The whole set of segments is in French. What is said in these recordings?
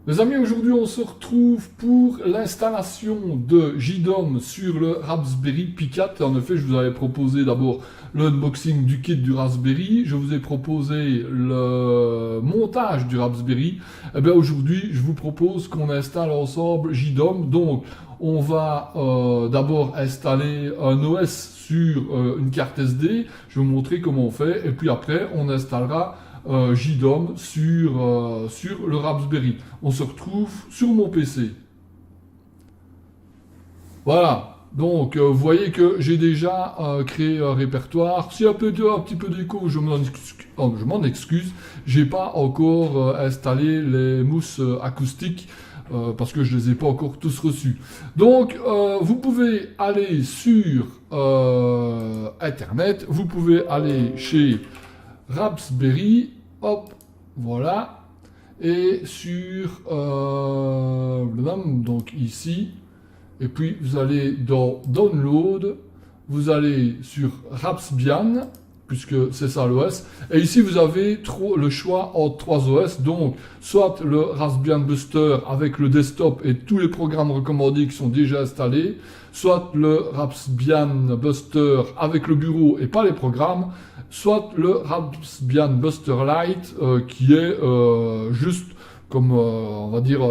Les amis, aujourd'hui on se retrouve pour l'installation de JDOM sur le Raspberry Pi 4. En effet, je vous avais proposé d'abord l'unboxing du kit du Raspberry, je vous ai proposé le montage du Raspberry. Et bien aujourd'hui, je vous propose qu'on installe ensemble JDOM. Donc, on va d'abord installer un OS sur une carte SD. Je vais vous montrer comment on fait. Et puis après, on installera JDOM sur le Raspberry. On se retrouve sur mon PC. Voilà. Donc, vous voyez que j'ai déjà créé un répertoire. Si un petit peu d'écho, je m'en excuse. J'ai pas encore installé les mousses acoustiques parce que je les ai pas encore tous reçus. Donc, vous pouvez aller sur Internet. Vous pouvez aller chez Raspberry, hop, voilà, et sur, donc ici, et puis vous allez dans Download, vous allez sur Raspbian, puisque c'est ça l'OS, et ici vous avez le choix entre 3 OS, donc soit le Raspbian Buster avec le desktop et tous les programmes recommandés qui sont déjà installés, soit le Raspbian Buster avec le bureau et pas les programmes, soit le Raspbian Buster Lite qui est juste comme on va dire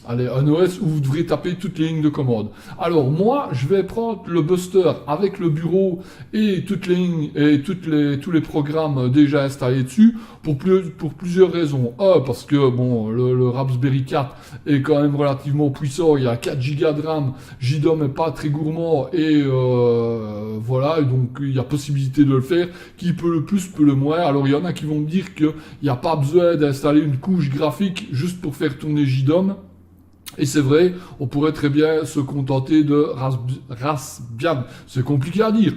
allez, un OS où vous devrez taper toutes les lignes de commande. Alors moi je vais prendre le Buster avec le bureau et toutes les lignes et tous les programmes déjà installés dessus pour plusieurs raisons. Un, parce que bon, le Raspberry 4 est quand même relativement puissant, il y a 4 Go de RAM, JDOM n'est pas très gourmand et voilà, donc il y a possibilité de le faire, qui peut le plus peut le moins. Alors il y en a qui vont me dire qu'il n'y a pas besoin d'installer une couche graphique juste pour faire tourner JDOM. Et c'est vrai, on pourrait très bien se contenter de Raspbian, c'est compliqué à dire,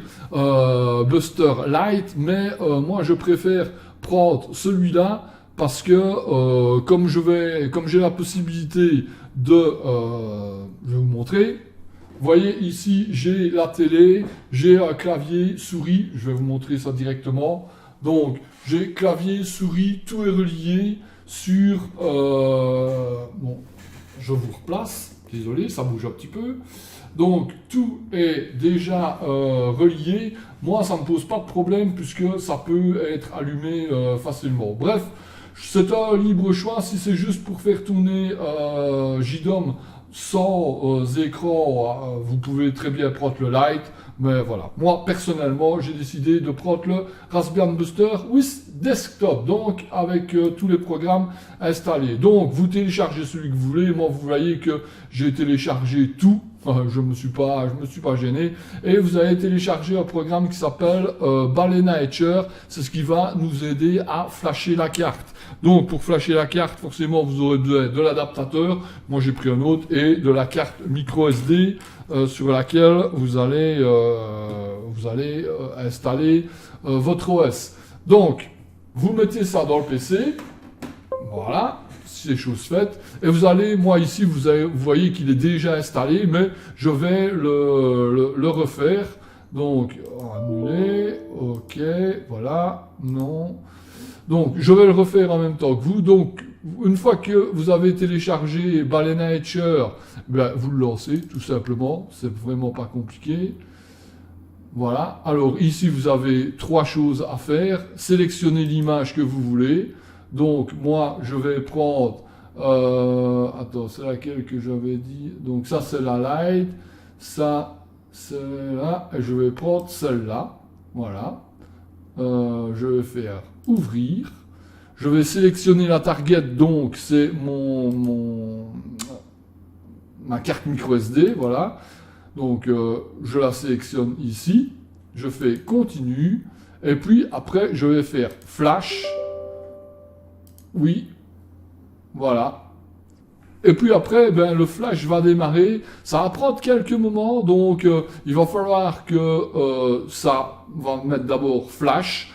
Buster Lite, mais moi je préfère prendre celui-là parce que comme j'ai la possibilité de, je vais vous montrer. Vous voyez ici, j'ai la télé, j'ai un clavier, souris, je vais vous montrer ça directement. Donc, j'ai clavier, souris, tout est relié sur... bon, je vous replace, désolé, ça bouge un petit peu. Donc, tout est déjà relié. Moi, ça ne me pose pas de problème puisque ça peut être allumé facilement. Bref, c'est un libre choix. Si c'est juste pour faire tourner JDOM sans écran, vous pouvez très bien prendre le Lite, mais voilà. Moi, personnellement, j'ai décidé de prendre le Raspbian Buster with Desktop, donc avec tous les programmes installés. Donc, vous téléchargez celui que vous voulez. Moi, vous voyez que j'ai téléchargé tout. Je me suis pas gêné. Et vous allez télécharger un programme qui s'appelle Balena Etcher. C'est ce qui va nous aider à flasher la carte. Donc, pour flasher la carte, forcément, vous aurez besoin de l'adaptateur. Moi, j'ai pris un autre et de la carte micro SD sur laquelle vous allez installer votre OS. Donc, vous mettez ça dans le PC. Voilà. C'est chose faite, et vous allez, moi ici, vous voyez qu'il est déjà installé, mais je vais le refaire. Donc, annuler, ok, voilà, non. Donc, je vais le refaire en même temps que vous. Donc, une fois que vous avez téléchargé Balena Etcher, ben, vous le lancez, tout simplement, c'est vraiment pas compliqué. Voilà, alors ici, vous avez 3 choses à faire. Sélectionnez l'image que vous voulez. Donc, moi, je vais prendre... attends, c'est laquelle que j'avais dit? Donc, ça, c'est la Lite. Ça, c'est là. Et je vais prendre celle-là. Voilà. Je vais faire ouvrir. Je vais sélectionner la target. Donc, c'est ma carte micro SD. Voilà. Donc, je la sélectionne ici. Je fais continue. Et puis, après, je vais faire flash. Oui, voilà. Et puis après, ben, le flash va démarrer. Ça va prendre quelques moments, donc il va falloir que ça va mettre d'abord flash,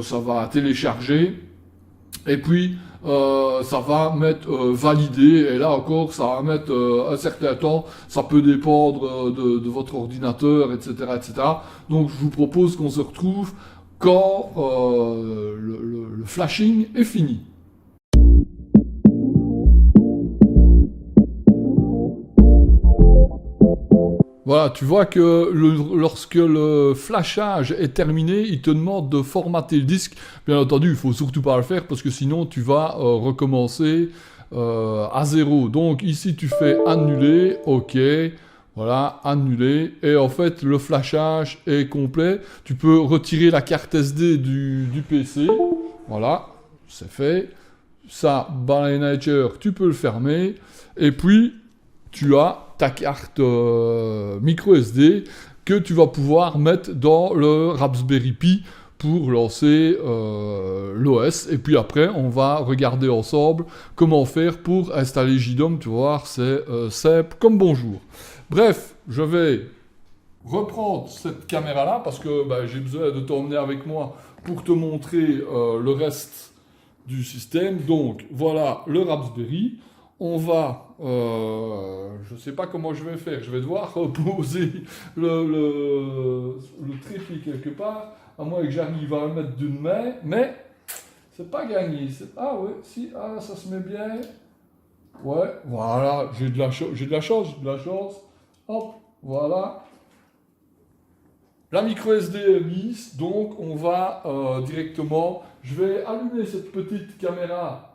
ça va télécharger, et puis ça va mettre valider, et là encore, ça va mettre un certain temps. Ça peut dépendre de votre ordinateur, etc., etc. Donc je vous propose qu'on se retrouve quand le flashing est fini. Voilà, tu vois que lorsque le flashage est terminé, il te demande de formater le disque. Bien entendu, il faut surtout pas le faire parce que sinon tu vas recommencer à zéro. Donc ici tu fais annuler, ok, voilà, annuler. Et en fait le flashage est complet. Tu peux retirer la carte SD du PC. Voilà, c'est fait. Ça, Manager, tu peux le fermer. Et puis tu as ta carte micro SD que tu vas pouvoir mettre dans le Raspberry Pi pour lancer l'OS. Et puis après, on va regarder ensemble comment faire pour installer JDOM. Tu vas voir, c'est simple comme bonjour. Bref, je vais reprendre cette caméra-là parce que j'ai besoin de t'emmener avec moi pour te montrer le reste du système. Donc, voilà le Raspberry. On va, je ne sais pas comment je vais faire, je vais devoir poser le trépied quelque part, à moins que j'arrive à le mettre d'une main, mais c'est pas gagné. Ah ouais, si, ah, ça se met bien. Ouais, voilà, j'ai de la chance. Hop, voilà. La micro SD est mise, donc on va directement, je vais allumer cette petite caméra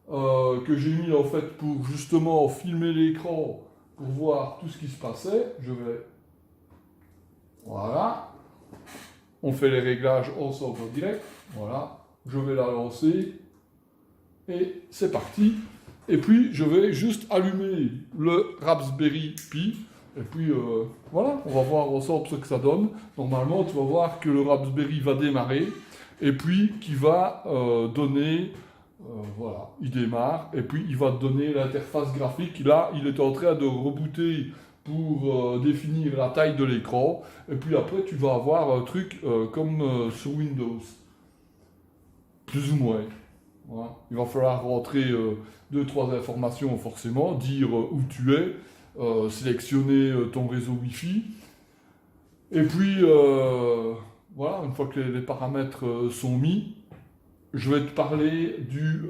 que j'ai mis en fait pour justement filmer l'écran pour voir tout ce qui se passait. Je vais, voilà, on fait les réglages ensemble en direct, voilà, je vais la lancer et c'est parti. Et puis je vais juste allumer le Raspberry Pi. Et puis voilà, on va voir ensemble ce que ça donne. Normalement, tu vas voir que le Raspberry va démarrer et puis qui va donner, voilà, il démarre et puis il va te donner l'interface graphique. Là, il est en train de rebooter pour définir la taille de l'écran. Et puis après, tu vas avoir un truc comme sur Windows, plus ou moins. Voilà. Il va falloir rentrer 2-3 informations forcément, dire où tu es. Sélectionner ton réseau Wi-Fi. Et puis, voilà, une fois que les paramètres sont mis, je vais te parler du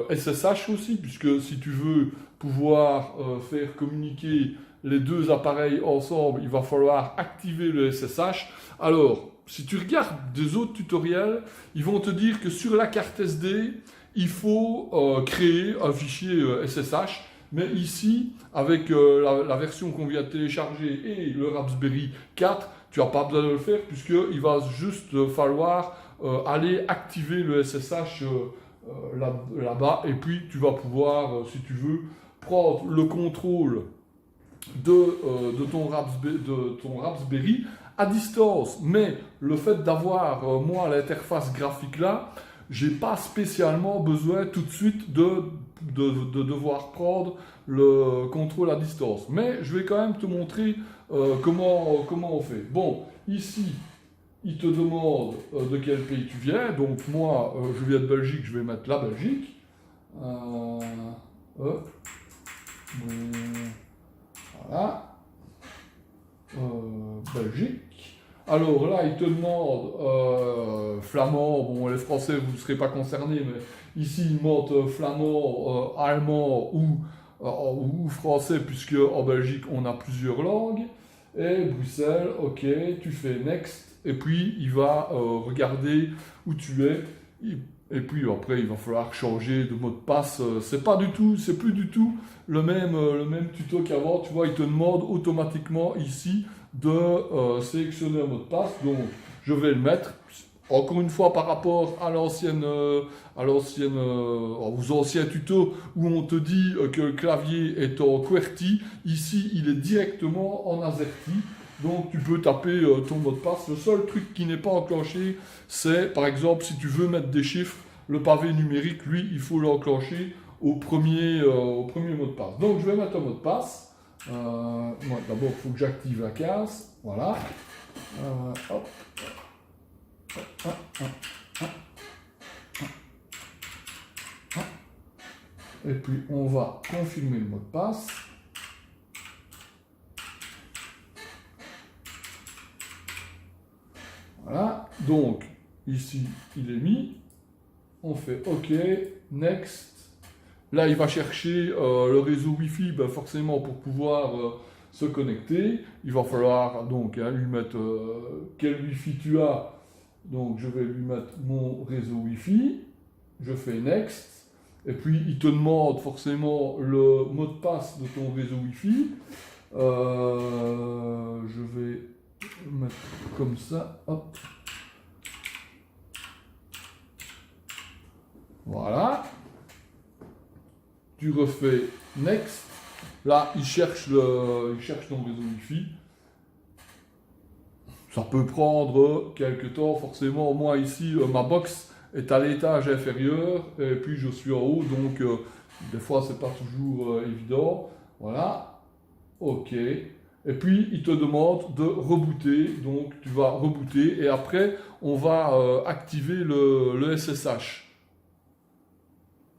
SSH aussi, puisque si tu veux pouvoir faire communiquer les deux appareils ensemble, il va falloir activer le SSH. Alors, si tu regardes des autres tutoriels, ils vont te dire que sur la carte SD, il faut créer un fichier SSH. Mais ici, avec la version qu'on vient de télécharger et le Raspberry 4, tu n'as pas besoin de le faire puisqu'il va juste falloir aller activer le SSH là-bas. Et puis, tu vas pouvoir, si tu veux, prendre le contrôle de ton Raspberry à distance. Mais le fait d'avoir, moi, l'interface graphique là, j'ai pas spécialement besoin tout de suite de devoir prendre le contrôle à distance. Mais je vais quand même te montrer comment on fait. Bon, ici, il te demande de quel pays tu viens. Donc moi, je viens de Belgique, je vais mettre la Belgique. Voilà. Belgique. Alors là, il te demande flamand. Bon, les Français, vous ne serez pas concernés, mais ici, il demande flamand, allemand ou français, puisque en Belgique, on a plusieurs langues. Et Bruxelles, ok, tu fais next. Et puis, il va regarder où tu es. Et puis après, il va falloir changer de mot de passe. C'est plus du tout le même tuto qu'avant. Tu vois, il te demande automatiquement ici de sélectionner un mot de passe. Donc, je vais le mettre. Encore une fois, par rapport à aux anciens tutos où on te dit que le clavier est en QWERTY, ici, il est directement en AZERTY. Donc tu peux taper ton mot de passe. Le seul truc qui n'est pas enclenché, c'est par exemple si tu veux mettre des chiffres, le pavé numérique, lui, il faut l'enclencher au premier mot de passe. Donc je vais mettre un mot de passe. D'abord, il faut que j'active la case. Voilà. Hop. Et puis on va confirmer le mot de passe. Voilà, donc ici il est mis, on fait OK, next. Là il va chercher le réseau Wi-Fi, forcément pour pouvoir se connecter. Il va falloir donc lui mettre quel Wi-Fi tu as. Donc je vais lui mettre mon réseau Wi-Fi. Je fais Next. Et puis il te demande forcément le mot de passe de ton réseau Wi-Fi. Je vais mettre comme ça. Hop. Voilà. Tu refais Next. Là, il cherche ton réseau Wi-Fi. Ça peut prendre quelques temps, forcément. Moi, ici, ma box est à l'étage inférieur. Et puis, je suis en haut. Donc, des fois, c'est pas toujours évident. Voilà. OK. Et puis, il te demande de rebooter. Donc, tu vas rebooter. Et après, on va activer le SSH.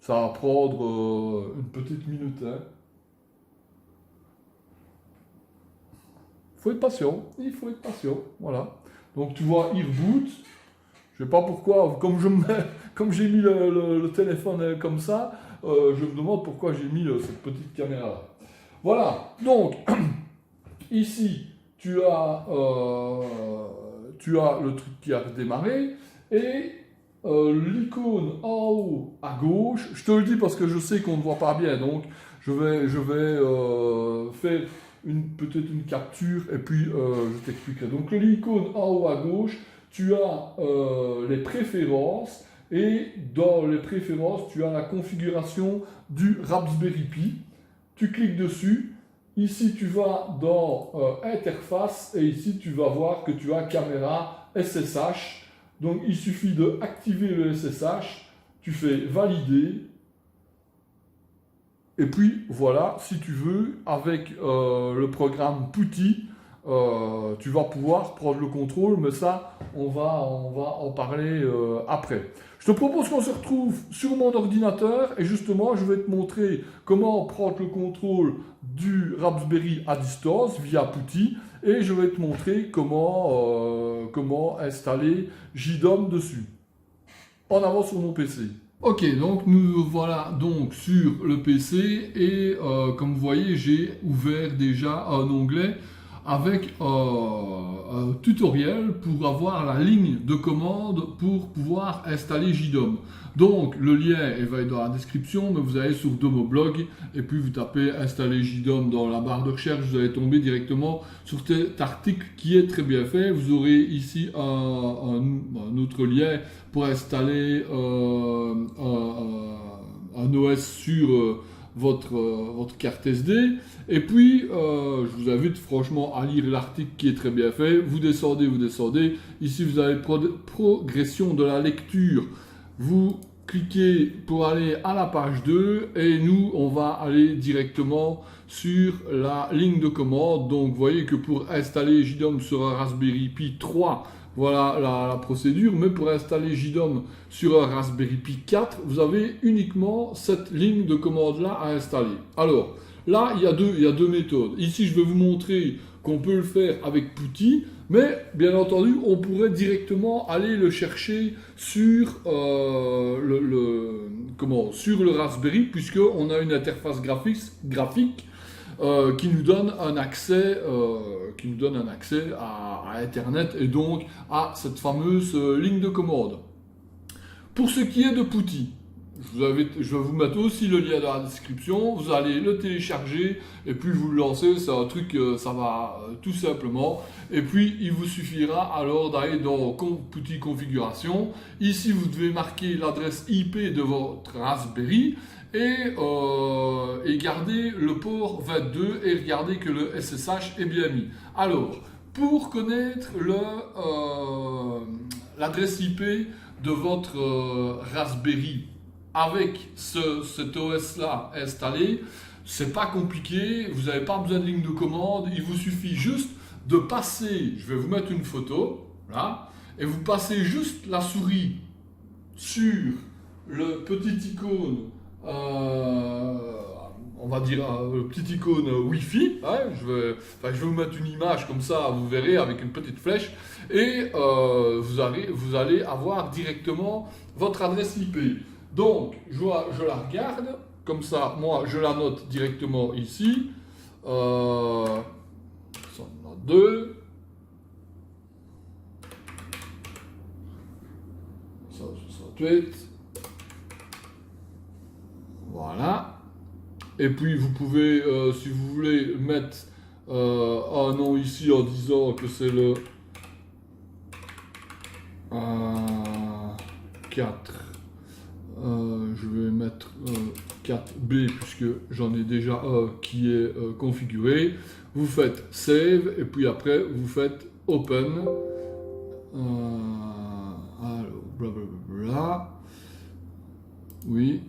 Ça va prendre une petite minute. Hein. Il faut être patient, voilà. Donc tu vois, il reboot. Je ne sais pas pourquoi, comme j'ai mis le téléphone comme ça, je me demande pourquoi j'ai mis cette petite caméra là. Voilà, donc ici tu as le truc qui a redémarré et l'icône en haut à gauche, je te le dis parce que je sais qu'on ne voit pas bien, donc je vais faire peut-être une capture et puis je t'expliquerai. Donc l'icône en haut à gauche, tu as les préférences et dans les préférences, tu as la configuration du Raspberry Pi. Tu cliques dessus. Ici, tu vas dans Interface et ici, tu vas voir que tu as caméra SSH. Donc, il suffit d'activer le SSH. Tu fais Valider. Et puis, voilà, si tu veux, avec le programme PuTTY, tu vas pouvoir prendre le contrôle, mais ça, on va en parler après. Je te propose qu'on se retrouve sur mon ordinateur et justement, je vais te montrer comment prendre le contrôle du Raspberry à distance via PuTTY et je vais te montrer comment installer JDOM dessus. En avant sur mon PC. Ok, donc nous voilà donc sur le PC et comme vous voyez, j'ai ouvert déjà un onglet avec un tutoriel pour avoir la ligne de commande pour pouvoir installer JDOM. Donc le lien va être dans la description, mais vous allez sur Domoblog et puis vous tapez installer JDOM dans la barre de recherche, vous allez tomber directement sur cet article qui est très bien fait. Vous aurez ici un autre lien pour installer un OS sur votre carte SD. Et puis, je vous invite franchement à lire l'article qui est très bien fait. Vous descendez. Ici, vous avez progression de la lecture. Vous cliquez pour aller à la page 2 et nous, on va aller directement sur la ligne de commande. Donc, vous voyez que pour installer JDOM sur un Raspberry Pi 3, voilà la procédure, mais pour installer JDOM sur un Raspberry Pi 4, vous avez uniquement cette ligne de commande-là à installer. Alors, là, il y a deux méthodes. Ici, je vais vous montrer qu'on peut le faire avec PuTTY, mais bien entendu, on pourrait directement aller le chercher sur, sur le Raspberry, puisqu'on a une interface graphique qui nous donne un accès, à Internet et donc à cette fameuse ligne de commande. Pour ce qui est de PuTTY, je vais vous mettre aussi le lien dans la description, vous allez le télécharger et puis vous le lancez, c'est un truc, ça va tout simplement. Et puis il vous suffira alors d'aller dans PuTTY configuration. Ici vous devez marquer l'adresse IP de votre Raspberry et garder le port 22 et regarder que le SSH est bien mis. Alors, pour connaître l'adresse IP de votre Raspberry avec cet OS là installé, c'est pas compliqué, vous n'avez pas besoin de ligne de commande, il vous suffit juste de passer, je vais vous mettre une photo, là, et vous passez juste la souris sur le petit icône, on va dire le petit icône Wi-Fi, hein, je vais vous mettre une image comme ça, vous verrez, avec une petite flèche, et vous allez avoir directement votre adresse IP. Donc, je la regarde, comme ça, moi, je la note directement ici. sera 2. Ça, ce sera 8. Voilà. Et puis vous pouvez, si vous voulez, mettre un nom ici en disant que c'est le 4. Je vais mettre 4B puisque j'en ai déjà un qui est configuré. Vous faites Save et puis après vous faites Open. Alors, blablabla. Oui.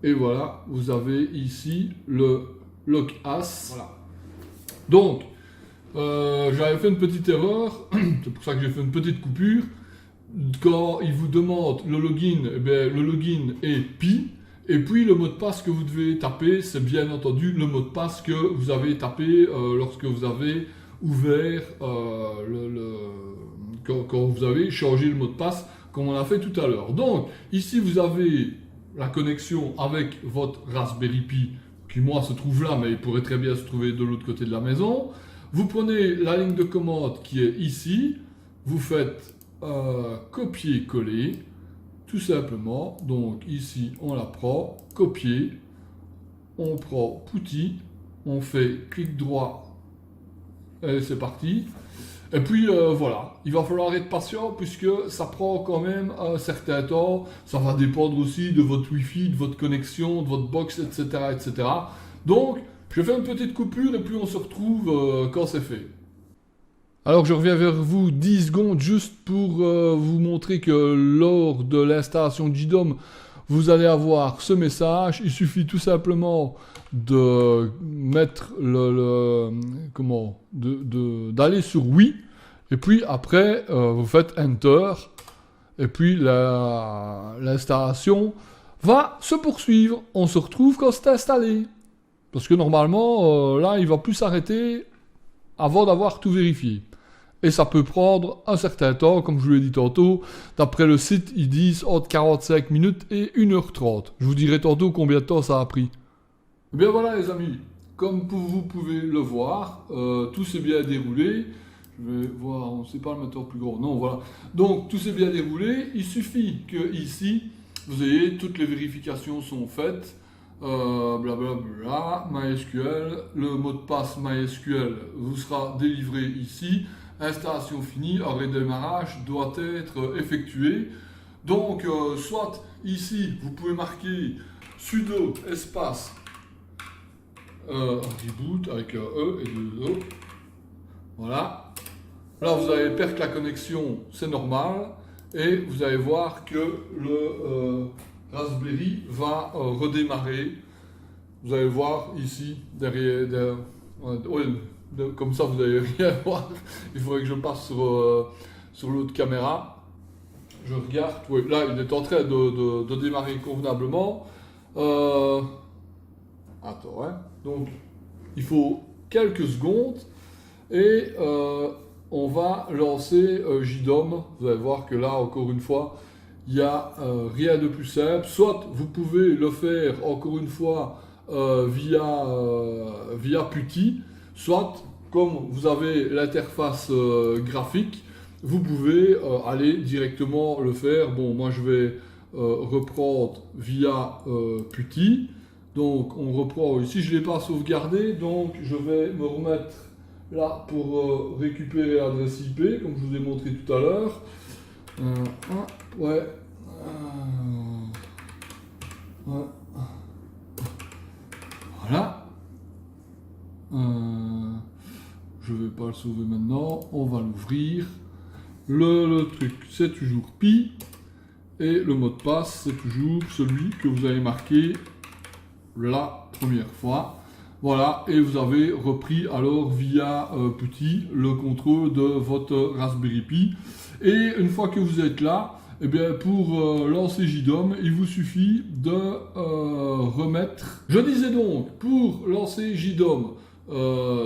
Et voilà, vous avez ici le lock as. Voilà. Donc, j'avais fait une petite erreur, c'est pour ça que j'ai fait une petite coupure. Quand il vous demande le login, eh bien, le login est pi, et puis le mot de passe que vous devez taper, c'est bien entendu le mot de passe que vous avez tapé lorsque vous avez ouvert, quand vous avez changé le mot de passe, comme on a fait tout à l'heure. Donc, ici vous avez la connexion avec votre Raspberry Pi, qui moi se trouve là, mais il pourrait très bien se trouver de l'autre côté de la maison. Vous prenez la ligne de commande qui est ici, vous faites copier-coller, tout simplement. Donc ici on la prend, copier, on prend Putty, on fait clic droit, et c'est parti. Et puis voilà, il va falloir être patient puisque ça prend quand même un certain temps. Ça va dépendre aussi de votre Wi-Fi, de votre connexion, de votre box, etc. etc. Donc, je fais une petite coupure et puis on se retrouve quand c'est fait. Alors je reviens vers vous 10 secondes juste pour vous montrer que lors de l'installation de JDOM, vous allez avoir ce message. Il suffit tout simplement de mettre d'aller sur oui, et puis après vous faites Enter, et puis l'installation va se poursuivre. On se retrouve quand c'est installé. Parce que normalement, là, il va plus s'arrêter avant d'avoir tout vérifié. Et ça peut prendre un certain temps, comme je vous l'ai dit tantôt. D'après le site, ils disent entre 45 minutes et 1h30. Je vous dirai tantôt combien de temps ça a pris. Eh bien voilà les amis, comme vous pouvez le voir, tout s'est bien déroulé. Je vais voir, on ne sait pas le mettre en plus grand. Non, voilà. Donc tout s'est bien déroulé. Il suffit que ici, vous ayez toutes les vérifications sont faites. Blablabla, MySQL, le mot de passe MySQL vous sera délivré ici. Installation finie, un redémarrage doit être effectué. Donc, soit ici, vous pouvez marquer sudo espace reboot avec un E et deux O. Voilà. Là, vous allez perdre la connexion, c'est normal. Et vous allez voir que le Raspberry va redémarrer. Vous allez voir ici, derrière comme ça, vous n'allez rien voir. Il faudrait que je passe sur l'autre caméra. Je regarde. Oui, là, il est en train de démarrer convenablement. Attends, hein. Donc, il faut quelques secondes. Et on va lancer JDOM. Vous allez voir que là, encore une fois, il n'y a rien de plus simple. Soit vous pouvez le faire, encore une fois, via Putty. Soit, comme vous avez l'interface graphique, vous pouvez aller directement le faire. Bon, moi je vais reprendre via Putty. Donc on reprend ici, je ne l'ai pas sauvegardé, donc je vais me remettre là pour récupérer l'adresse IP, comme je vous ai montré tout à l'heure. Ouais. Voilà. Je vais pas le sauver maintenant, on va l'ouvrir. Le truc, c'est toujours pi. Et le mot de passe, c'est toujours celui que vous avez marqué la première fois. Voilà, et vous avez repris alors via Putty le contrôle de votre Raspberry Pi. Et une fois que vous êtes là, eh bien, pour lancer JDOM, il vous suffit de remettre... Je disais donc, pour lancer JDOM,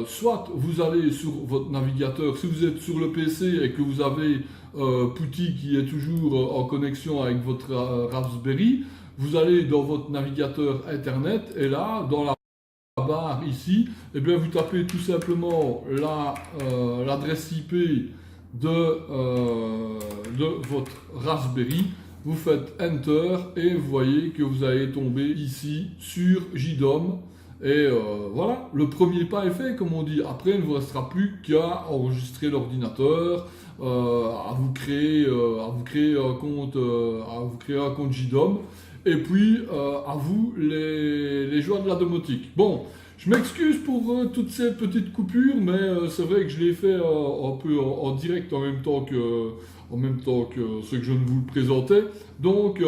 soit vous allez sur votre navigateur, si vous êtes sur le PC et que vous avez Putty qui est toujours en connexion avec votre Raspberry, vous allez dans votre navigateur internet et là, dans la la barre ici, et bien vous tapez tout simplement l'adresse IP de votre Raspberry, vous faites Enter et vous voyez que vous allez tomber ici sur JDOM. Et voilà, le premier pas est fait, comme on dit. Après, il ne vous restera plus qu'à enregistrer l'ordinateur, à vous créer un compte JDOM, et puis à vous les joies de la domotique. Bon, je m'excuse pour toutes ces petites coupures, mais c'est vrai que je l'ai fait un peu en direct en même temps que ce que je ne vous le présentais. Donc,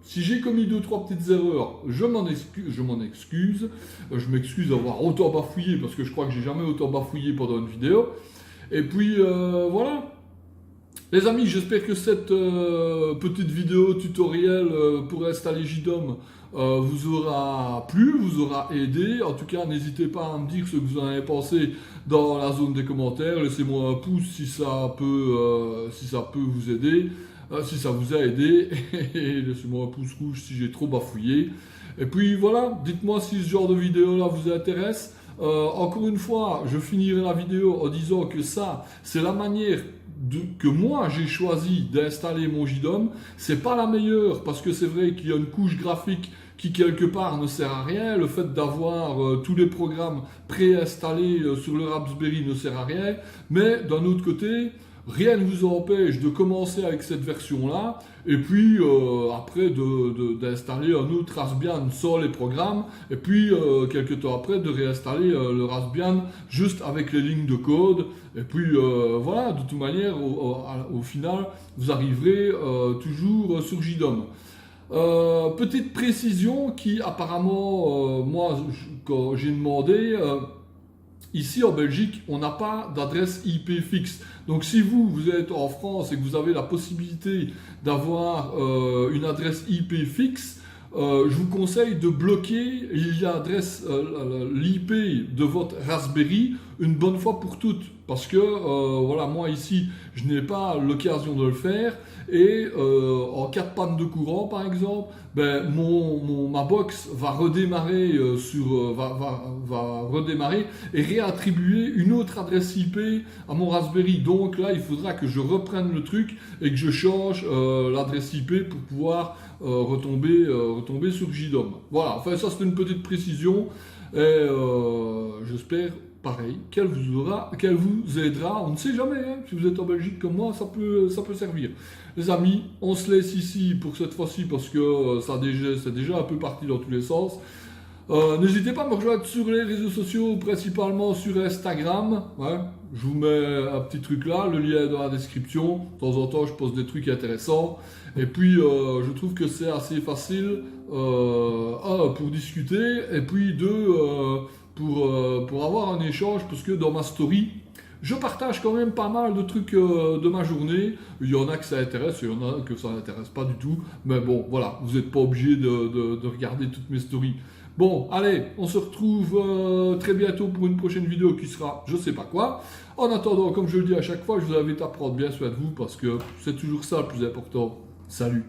si j'ai commis 2-3 petites erreurs, je m'en excuse. Je m'excuse d'avoir autant bafouillé, parce que je crois que j'ai jamais autant bafouillé pendant une vidéo. Et puis, voilà. Les amis, j'espère que cette petite vidéo tutoriel pour installer JDOM vous aura plu, vous aura aidé. En tout cas, n'hésitez pas à me dire ce que vous en avez pensé dans la zone des commentaires. Laissez-moi un pouce si ça peut vous aider, si ça vous a aidé. Et laissez-moi un pouce rouge si j'ai trop bafouillé. Et puis voilà, dites-moi si ce genre de vidéo là vous intéresse. Encore une fois, je finirai la vidéo en disant que ça, c'est la manière que moi j'ai choisi d'installer mon JDOM. C'est pas la meilleure, parce que c'est vrai qu'il y a une couche graphique qui quelque part ne sert à rien. Le fait d'avoir tous les programmes préinstallés sur le Raspberry ne sert à rien. Mais d'un autre côté, rien ne vous empêche de commencer avec cette version-là, et puis après d'installer un autre Raspbian sans les programmes, et puis quelques temps après de réinstaller le Raspbian juste avec les lignes de code, et puis voilà, de toute manière, au final, vous arriverez toujours sur JDOM. Petite précision qui apparemment, moi, quand j'ai demandé... Ici en Belgique, on n'a pas d'adresse IP fixe. Donc si vous êtes en France et que vous avez la possibilité d'avoir une adresse IP fixe, je vous conseille de bloquer l'adresse, l'IP de votre Raspberry une bonne fois pour toutes. Parce que voilà, moi ici, je n'ai pas l'occasion de le faire. Et en cas de panne de courant, par exemple, ben, ma box va redémarrer, va redémarrer et réattribuer une autre adresse IP à mon Raspberry. Donc là, il faudra que je reprenne le truc et que je change l'adresse IP pour pouvoir retomber sur JDOM. Voilà, enfin ça c'est une petite précision et j'espère pareil qu'elle vous aidera. On ne sait jamais, hein, si vous êtes en Belgique comme moi, ça peut servir. Les amis, on se laisse ici pour cette fois-ci parce que c'est déjà un peu parti dans tous les sens. N'hésitez pas à me rejoindre sur les réseaux sociaux, principalement sur Instagram. Ouais, je vous mets un petit truc là, le lien est dans la description. De temps en temps, je poste des trucs intéressants. Et puis, je trouve que c'est assez facile, pour discuter, et puis deux, pour avoir un échange, parce que dans ma story, je partage quand même pas mal de trucs de ma journée. Il y en a que ça intéresse, il y en a que ça n'intéresse pas du tout. Mais bon, voilà, vous n'êtes pas obligé de regarder toutes mes stories. Bon, allez, on se retrouve très bientôt pour une prochaine vidéo qui sera je sais pas quoi. En attendant, comme je le dis à chaque fois, je vous invite à prendre bien soin de vous parce que c'est toujours ça le plus important. Salut!